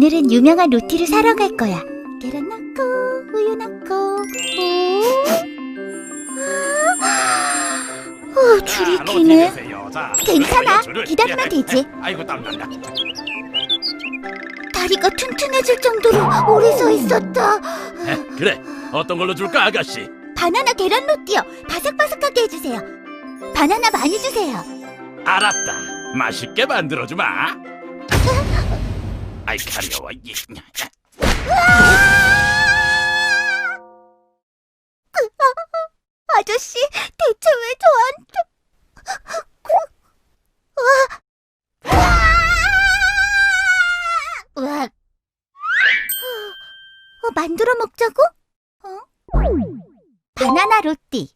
오늘은 유명한 로티를 사러 갈 거야. 계란 넣고 우유 넣고. 줄이 기네. 괜찮아, 기다리면 되지. 아이고 땀난다. 다리가 튼튼해질 정도로 오래 서 있었다. 그래, 어떤 걸로 줄까 아가씨? 바나나 계란 로티요. 바삭바삭하게 해주세요. 바나나 많이 주세요. 알았다. 맛있게 만들어주마. 아이 가려워. 아저씨, 대체 왜 저한테... 만들어 먹자고? 바나나 로티.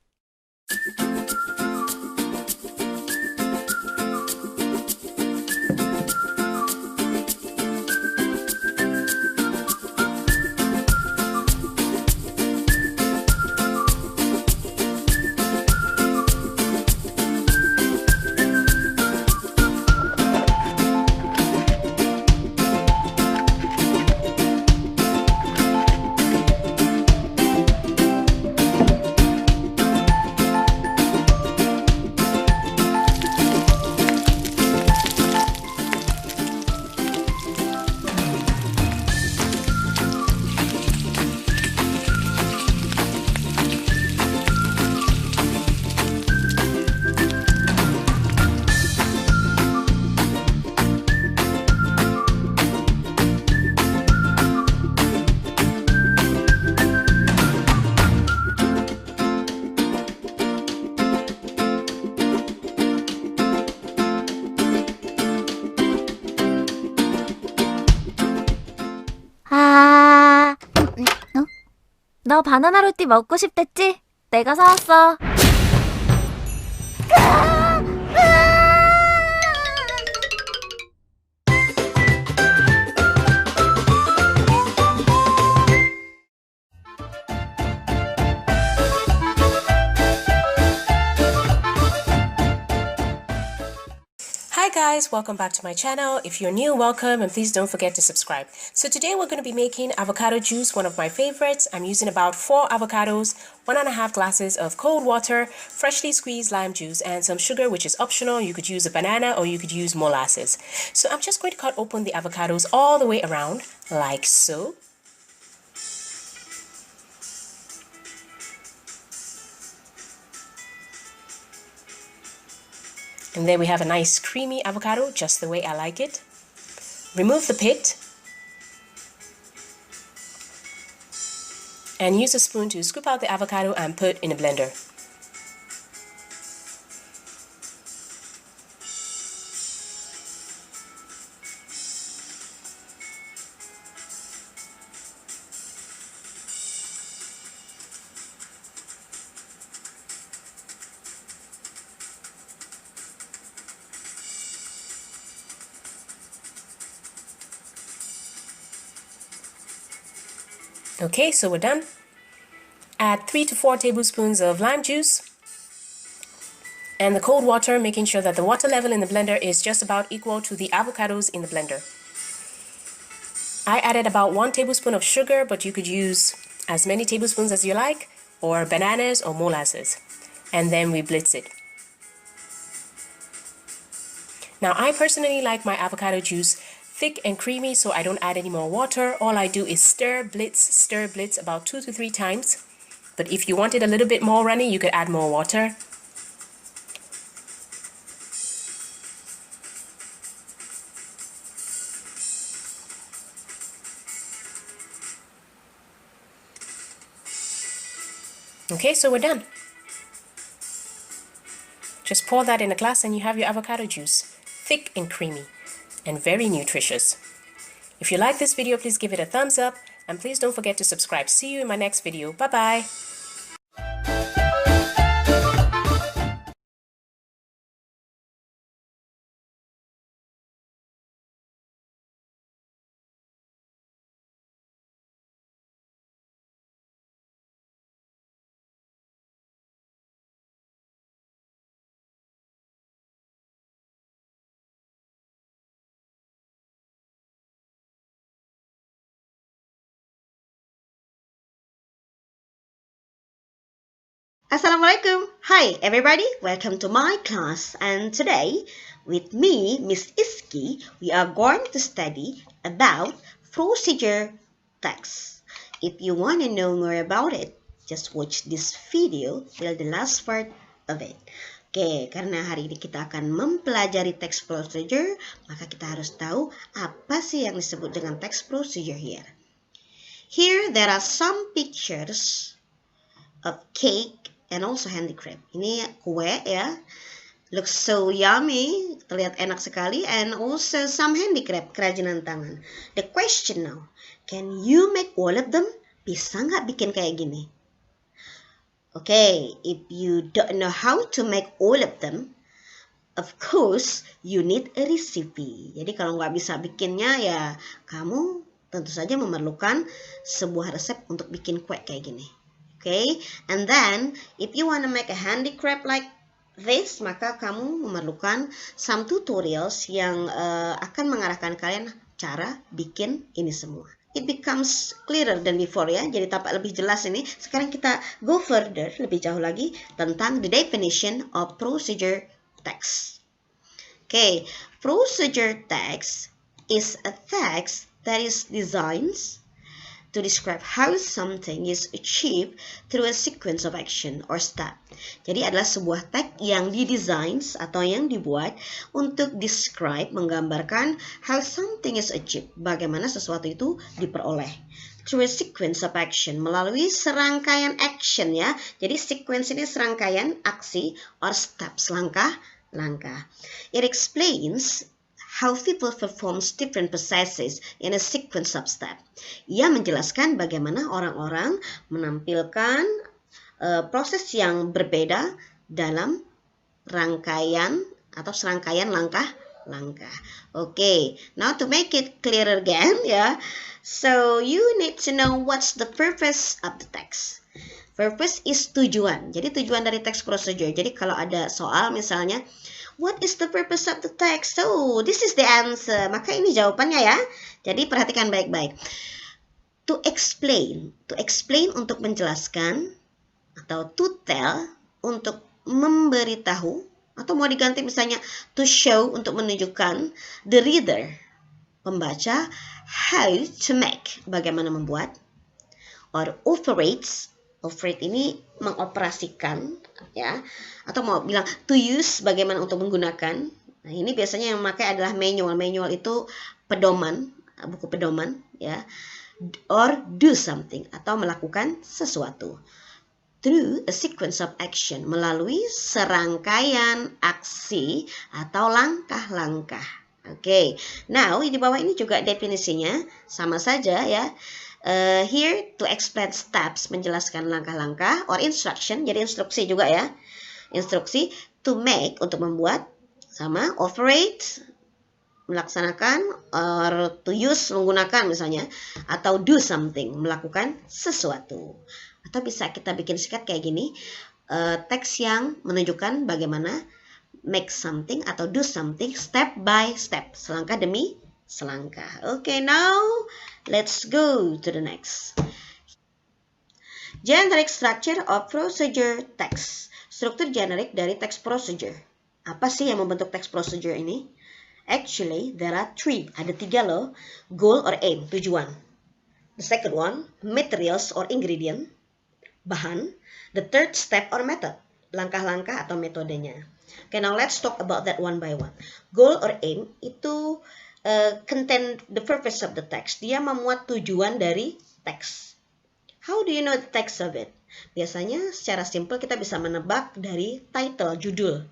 너 바나나 로티 먹고 싶댔지? 내가 사왔어. Hi guys, welcome back to my channel. If you're new, welcome, and please don't forget to subscribe. So today we're going to be making avocado juice, one of my favorites. I'm using about 4 avocados, 1.5 glasses of cold water, freshly squeezed lime juice, and some sugar, which is optional. You could use a banana or you could use molasses. So I'm just going to cut open the avocados all the way around, like so. And there we have a nice creamy avocado, just the way I like it. Remove the pit. And use a spoon to scoop out the avocado and put in a blender. Okay, so we're done. Add 3 to 4 tablespoons of lime juice and the cold water, making sure that the water level in the blender is just about equal to the avocados in the blender. I added about 1 tablespoon of sugar, but you could use as many tablespoons as you like, or bananas or molasses. And then we blitz it. Now I personally like my avocado juice thick and creamy, so I don't add any more water. All I do is stir, blitz about 2 to 3 times. But if you want it a little bit more runny, you could add more water. Okay, so we're done. Just pour that in a glass and you have your avocado juice. Thick and creamy and very nutritious. If you like this video, please give it a thumbs up and please don't forget to subscribe. See you in my next video. Bye bye. Assalamualaikum. Hi everybody, welcome to my class. And today with me, Miss Iski, we are going to study about procedure text. If you want to know more about it, just watch this video till the last part of it. Oke, karena hari ini kita akan mempelajari text procedure, maka kita harus tahu apa sih yang disebut dengan text procedure here. Here there are some pictures of cake and also handicraft. Ini kue ya, looks so yummy, terlihat enak sekali, and also some handicraft, kerajinan tangan. The question now, can you make all of them? Bisa nggak bikin kayak gini? Okay, if you don't know how to make all of them, of course you need a recipe. Jadi kalau nggak bisa bikinnya ya kamu tentu saja memerlukan sebuah resep untuk bikin kue kayak gini. Okay, and then if you want to make a handicraft like this, maka kamu memerlukan some tutorials yang akan mengarahkan kalian cara bikin ini semua. It becomes clearer than before ya, jadi tampak lebih jelas ini. Sekarang kita go further, lebih jauh lagi tentang the definition of procedure text. Okay, procedure text is a text that is designed to describe how something is achieved through a sequence of action or step. Jadi adalah sebuah teks yang didesain atau yang dibuat untuk describe, menggambarkan how something is achieved, bagaimana sesuatu itu diperoleh. Through a sequence of action, melalui serangkaian action ya. Jadi sequence ini serangkaian aksi or steps, langkah-langkah. It explains how people performs different processes in a sequence of steps. Ia menjelaskan bagaimana orang-orang menampilkan proses yang berbeda dalam rangkaian atau serangkaian langkah-langkah. Okay, now to make it clearer again, yeah. So you need to know what's the purpose of the text. Purpose is tujuan. Jadi tujuan dari text procedure. Jadi kalau ada soal misalnya, what is the purpose of the text? So, this is the answer. Maka ini jawabannya ya. Jadi perhatikan baik-baik. To explain untuk menjelaskan, atau to tell untuk memberitahu, atau mau diganti misalnya to show untuk menunjukkan the reader, pembaca, how to make, bagaimana membuat, or operate ini mengoperasikan ya, atau mau bilang to use, bagaimana untuk menggunakan. Nah, ini biasanya yang memakai adalah manual. Manual itu pedoman, buku pedoman ya. Or do something, atau melakukan sesuatu. Through a sequence of action, melalui serangkaian aksi atau langkah-langkah. Okay, now di bawah ini juga definisinya sama saja ya. Here to explain steps, menjelaskan langkah-langkah, or instruction, jadi instruksi juga ya. Instruksi, to make, untuk membuat, sama operate, melaksanakan, or to use, menggunakan misalnya, atau do something, melakukan sesuatu. Atau bisa kita bikin singkat kayak gini, teks yang menunjukkan bagaimana make something atau do something step by step, selangkah demi selangkah. Okay, now let's go to the next. Generic structure of procedure text. Struktur generik dari text procedure. Apa sih yang membentuk text procedure ini? Actually, there are three. Ada 3 loh. Goal or aim, tujuan. The second one, materials or ingredient, bahan. The third step or method, langkah-langkah atau metodenya. Okay, now let's talk about that one by one. Goal or aim itu contain the purpose of the text. Dia memuat tujuan dari teks. How do you know the text of it? Biasanya secara simpel kita bisa menebak dari title, judul.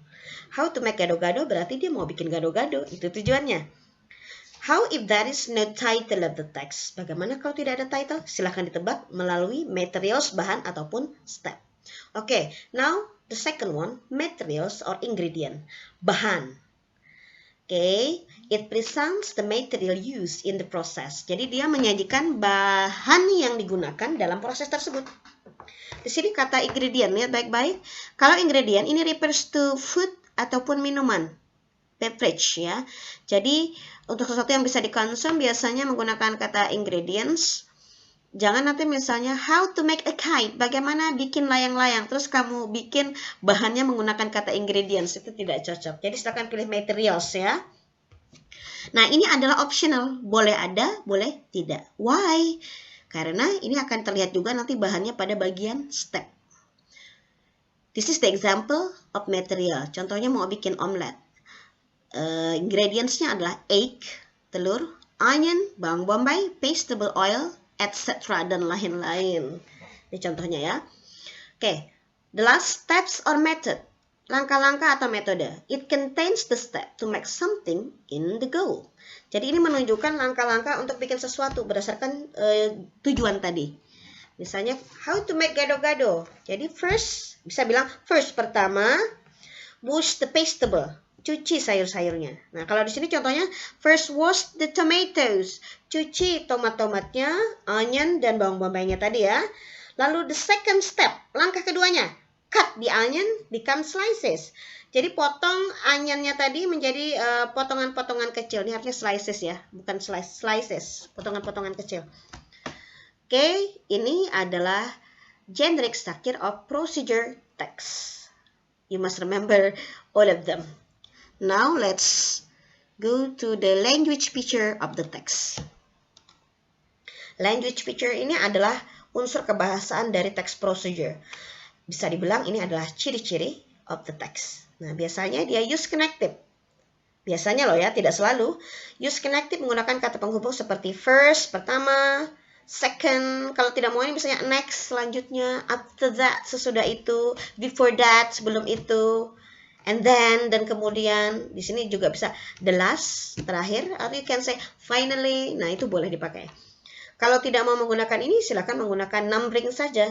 How to make gado-gado berarti dia mau bikin gado-gado. Itu tujuannya. How if there is no title of the text? Bagaimana kalau tidak ada title? Silahkan ditebak melalui materials, bahan, ataupun step. Okay, now the second one, materials or ingredient, bahan. Okay, it presents the material used in the process. Jadi dia menyajikan bahan yang digunakan dalam proses tersebut. Di sini kata ingredient, lihat baik-baik. Kalau ingredient ini refers to food ataupun minuman, beverage ya. Jadi untuk sesuatu yang bisa dikonsum biasanya menggunakan kata ingredients. Jangan nanti misalnya how to make a kite, bagaimana bikin layang-layang, terus kamu bikin bahannya menggunakan kata ingredients, itu tidak cocok. Jadi silakan pilih materials ya. Nah, ini adalah optional, boleh ada, boleh tidak. Why? Karena ini akan terlihat juga nanti bahannya pada bagian step. This is the example of material. Contohnya mau bikin omelet. Ingredientsnya adalah egg, telur, onion, bawang bombay, vegetable oil, etc. dan lain-lain. Ini contohnya ya. Oke, the last steps or method. Langkah-langkah atau metode. It contains the step to make something in the goal. Jadi ini menunjukkan langkah-langkah untuk bikin sesuatu berdasarkan tujuan tadi. Misalnya, how to make gado-gado. Jadi first, bisa bilang first pertama, wash the vegetable. Cuci sayur-sayurnya. Nah, kalau di sini contohnya first wash the tomatoes. Cuci tomat-tomatnya, onion dan bawang bombaynya tadi ya. Lalu the second step, langkah keduanya, cut the onion become slices. Jadi potong onionnya tadi menjadi potongan-potongan kecil. Ini harusnya slices ya, bukan slices, potongan-potongan kecil. Oke, ini adalah generic structure of procedure text. You must remember all of them. Now let's go to the language feature of the text. Language feature ini adalah unsur kebahasaan dari text procedure. Bisa dibilang ini adalah ciri-ciri of the text. Nah, biasanya dia use connective. Biasanya loh ya, tidak selalu. Use connective menggunakan kata penghubung seperti first, pertama, second, kalau tidak mau ini misalnya next, selanjutnya, after that, sesudah itu, before that, sebelum itu, and then, dan kemudian. Di sini juga bisa the last, terakhir, atau you can say finally. Nah, itu boleh dipakai. Kalau tidak mau menggunakan ini, silakan menggunakan numbering saja.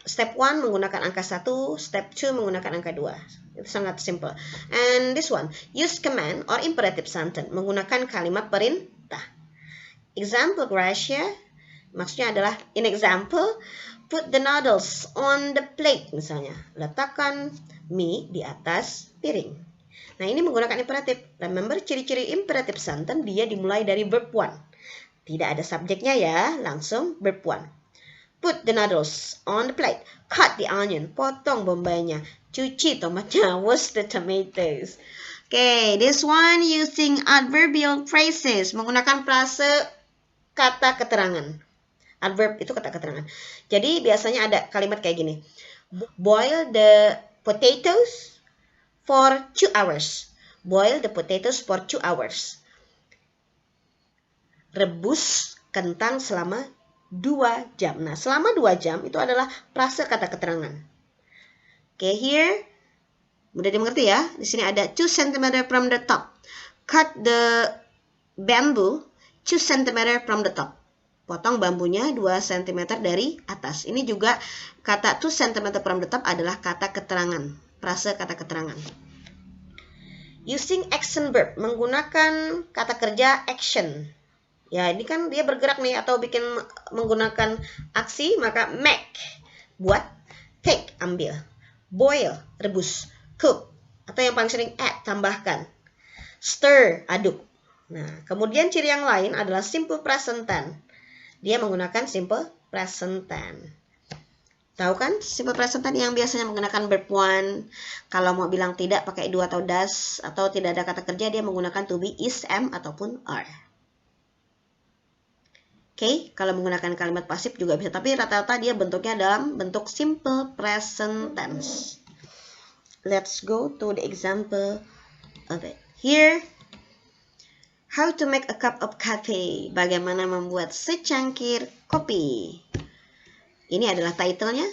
Step 1 menggunakan angka 1, step 2 menggunakan angka 2. Itu sangat simple. And this one, use command or imperative sentence, menggunakan kalimat perintah. Example, Gracia, maksudnya adalah in example, put the noodles on the plate, misalnya. Letakkan mie di atas piring. Nah, ini menggunakan imperatif. Remember, ciri-ciri imperatif sentence, dia dimulai dari verb 1. Tidak ada subjeknya ya, langsung verb 1. Put the noodles on the plate. Cut the onion, potong bombaynya. Cuci tomatnya, wash the tomatoes. Okay, this one using adverbial phrases, menggunakan frase kata keterangan. Adverb itu kata keterangan. Jadi biasanya ada kalimat kayak gini. Boil the potatoes for 2 hours. Boil the potatoes for 2 hours. Rebus kentang selama 2 jam. Nah, selama 2 jam itu adalah frase kata keterangan. Okay, here mudah dimengerti ya. Di sini ada 2 cm from the top. Cut the bamboo 2 cm from the top. Potong bambunya 2 cm dari atas. Ini juga kata 2 cm from the top adalah kata keterangan. Frase kata keterangan. Using action verb, menggunakan kata kerja action. Ya, ini kan dia bergerak nih atau bikin menggunakan aksi, maka make, buat, take, ambil, boil, rebus, cook, atau yang paling sering add, tambahkan, stir, aduk. Nah, kemudian ciri yang lain adalah simple present tense. Dia menggunakan simple present tense. Tahu kan simple present tense yang biasanya menggunakan verb 1. Kalau mau bilang tidak pakai do atau does, atau tidak ada kata kerja, dia menggunakan to be, is, am, ataupun are. Oke, kalau menggunakan kalimat pasif juga bisa, tapi rata-rata dia bentuknya dalam bentuk simple present tense. Let's go to the example of it. Here, how to make a cup of coffee. Bagaimana membuat secangkir kopi. Ini adalah title-nya.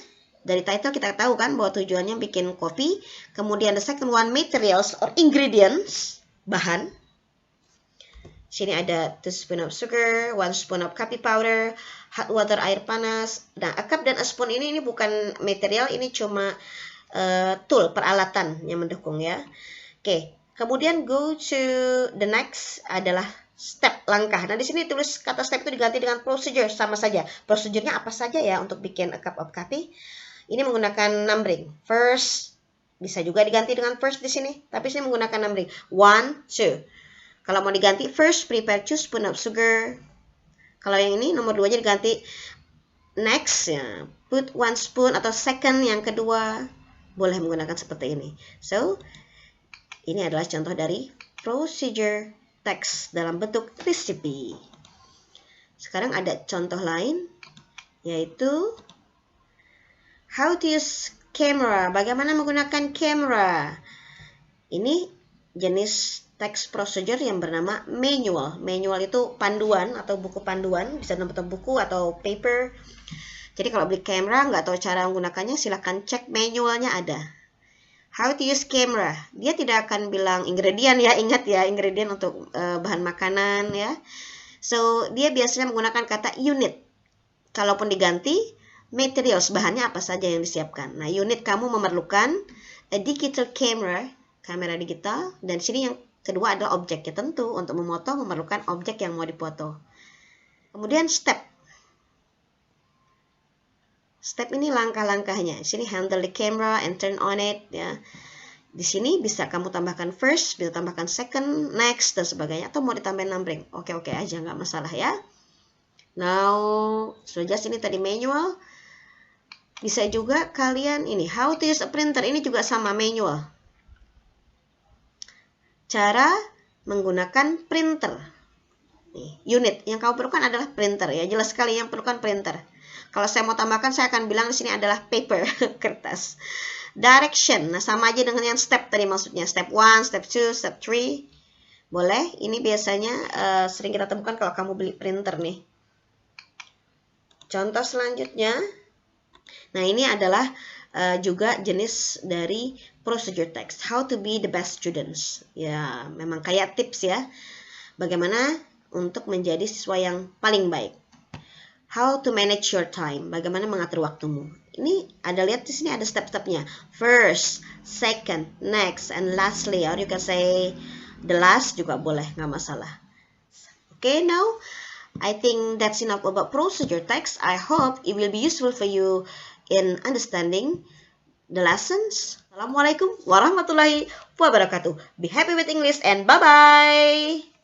Dari title kita tahu kan bahwa tujuannya bikin kopi. Kemudian the second one, materials or ingredients, bahan. Sini ada 2 spoon of sugar, 1 spoon of coffee powder, hot water, air panas. Nah, a cup dan a spoon ini bukan material, ini cuma tool, peralatan yang mendukung ya. Oke, kemudian go to the next adalah step, langkah. Nah, di sini tulis kata step itu diganti dengan procedure, sama saja. Prosedurnya apa saja ya untuk bikin a cup of coffee? Ini menggunakan numbering. First, bisa juga diganti dengan first di sini, tapi sini menggunakan numbering. 1, 2. Kalau mau diganti, first prepare 2 spoon of sugar. Kalau yang ini nomor 2-nya diganti next ya. Put 1 spoon atau second yang kedua boleh menggunakan seperti ini. So, ini adalah contoh dari procedure text dalam bentuk recipe. Sekarang ada contoh lain yaitu how to use camera. Bagaimana menggunakan camera? Ini jenis text procedure yang bernama manual. Manual itu panduan atau buku panduan, bisa dalam bentuk buku atau paper. Jadi kalau beli kamera nggak tahu cara menggunakannya, silahkan cek manualnya ada. How to use camera. Dia tidak akan bilang ingredient ya, ingat ya, ingredient untuk bahan makanan ya. So, dia biasanya menggunakan kata unit. Kalaupun diganti, materials, bahannya apa saja yang disiapkan. Nah, unit kamu memerlukan a digital camera, kamera digital, dan sini yang kedua adalah objeknya. Tentu untuk memoto memerlukan objek yang mau dipoto. Kemudian step. Step ini langkah-langkahnya. Di sini handle the camera and turn on it ya. Di sini bisa kamu tambahkan first, bisa tambahkan second, next dan sebagainya, atau mau ditambahin numbering. Oke aja, nggak masalah ya. Now, sudah jelas ini tadi manual. Bisa juga kalian ini how to use a printer. Ini juga sama manual. Cara menggunakan printer. Nih, unit yang kamu perlukan adalah printer ya. Jelas sekali yang perlukan printer. Kalau saya mau tambahkan, saya akan bilang di sini adalah paper, kertas. Direction. Nah, sama aja dengan yang step tadi maksudnya. Step 1, step 2, step 3. Boleh. Ini biasanya sering kita temukan kalau kamu beli printer nih. Contoh selanjutnya. Nah, ini adalah juga jenis dari procedure text. How to be the best students. Ya, memang kayak tips ya. Bagaimana untuk menjadi siswa yang paling baik. How to manage your time. Bagaimana mengatur waktumu. Ini ada, lihat di sini ada step-stepnya. First, second, next, and lastly. Or you can say the last juga boleh, nggak masalah. Okay, now I think that's enough about procedure text. I hope it will be useful for you in understanding the lessons. Assalamualaikum warahmatullahi wabarakatuh. Be happy with English and bye-bye.